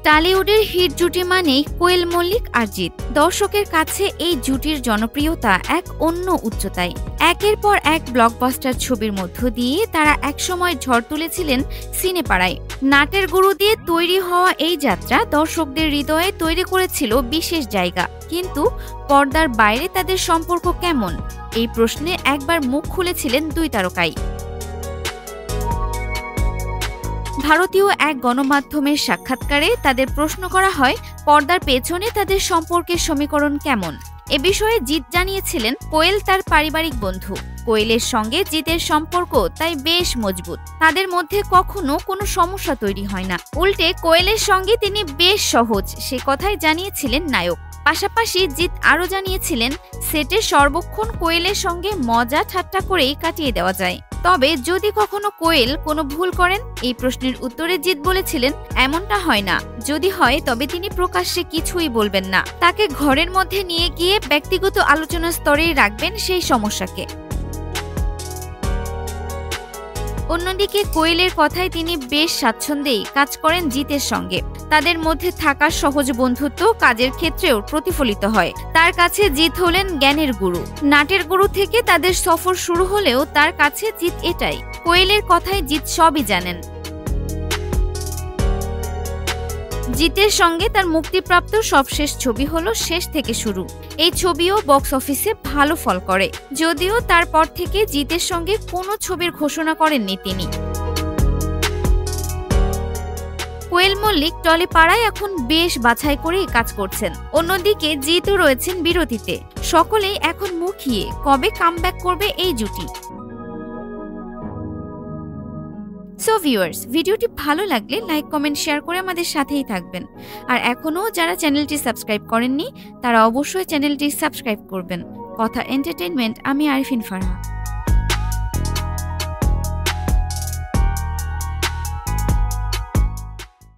টালিউডের hit জুটি মানেই কোয়েল মল্লিক আর জিৎ। দর্শকের কাছে এই জুটির জনপ্রিয়তা এক অন্য উচ্চতায়। একের পর এক ব্লকবাস্টার ছবির মধ্য দিয়ে তারা একসময় ঝড় তুলেছিলেন সিনেপাড়ায়। নাটের গুরু দিয়ে তৈরি হওয়া এই যাত্রা দর্শকদের হৃদয়ে তৈরি করেছিল বিশেষ জায়গা। কিন্তু পর্দার বাইরে তাদের সম্পর্ক কেমন, এই প্রশ্নে একবার মুখ খুলেছিলেন দুই তারকাই। ভারতীয় এক গণমাধ্যমের সাক্ষাৎকারে তাদের প্রশ্ন করা হয় পর্দার পেছনে তাদের সম্পর্কের সমীকরণ কেমন। এ বিষয়ে জিৎ জানিয়েছিলেন, কোয়েল তার পারিবারিক বন্ধু। কোয়েলের সঙ্গে জিতের সম্পর্ক তাই বেশ মজবুত। তাদের মধ্যে কখনো কোনো সমস্যা তৈরি হয় না। উল্টে কোয়েলের সঙ্গে তিনি বেশ সহজ, সে কথাই জানিয়েছিলেন নায়ক। পাশাপাশি জিৎ আরও জানিয়েছিলেন, সেটে সর্বক্ষণ কোয়েলের সঙ্গে মজা ঠাট্টা করেই কাটিয়ে দেওয়া যায়। তবে যদি কখনো কোয়েল কোনো ভুল করেন, এই প্রশ্নের উত্তরে জিৎ বলেছিলেন, এমনটা হয় না। যদি হয় তবে তিনি প্রকাশ্যে কিছুই বলবেন না। তাকে ঘরের মধ্যে নিয়ে গিয়ে ব্যক্তিগত আলোচনার স্তরেই রাখবেন সেই সমস্যাকে। অন্যদিকে কোয়েলের কথায় তিনি বেশ স্বাচ্ছন্দ্যেই কাজ করেন জিতের সঙ্গে। তাদের মধ্যে থাকা সহজ বন্ধুত্ব কাজের ক্ষেত্রেও প্রতিফলিত হয়। তার কাছে জিৎ হলেন জ্ঞানের গুরু। নাটের গুরু থেকে তাদের সফর শুরু হলেও তার কাছে জিৎ এটাই। কোয়েলের কথায় জিৎ সবই জানেন। জিতের সঙ্গে তার মুক্তিপ্রাপ্ত সবশেষ ছবি হলো শেষ থেকে শুরু। এই ছবিও বক্স অফিসে ভালো ফল করে, যদিও তারপর থেকে জিতের সঙ্গে কোনো ছবির ঘোষণা করেননি তিনি। কোয়েল মল্লিক টলিপাড়ায় এখন বেশ বাছাই করেই কাজ করছেন। অন্যদিকে জিতও রয়েছেন বিরতিতে। সকলেই এখন মুখিয়ে কবে কামব্যাক করবে এই জুটি। সো ভিউয়ার্স, ভিডিওটি ভালো লাগলে লাইক, কমেন্ট, শেয়ার করে আমাদের সাথেই থাকবেন। আর এখনও যারা চ্যানেলটি সাবস্ক্রাইব করেননি তারা অবশ্যই চ্যানেলটি সাবস্ক্রাইব করবেন। কথা এন্টারটেইনমেন্ট, আমি আরিফিন ফারহা।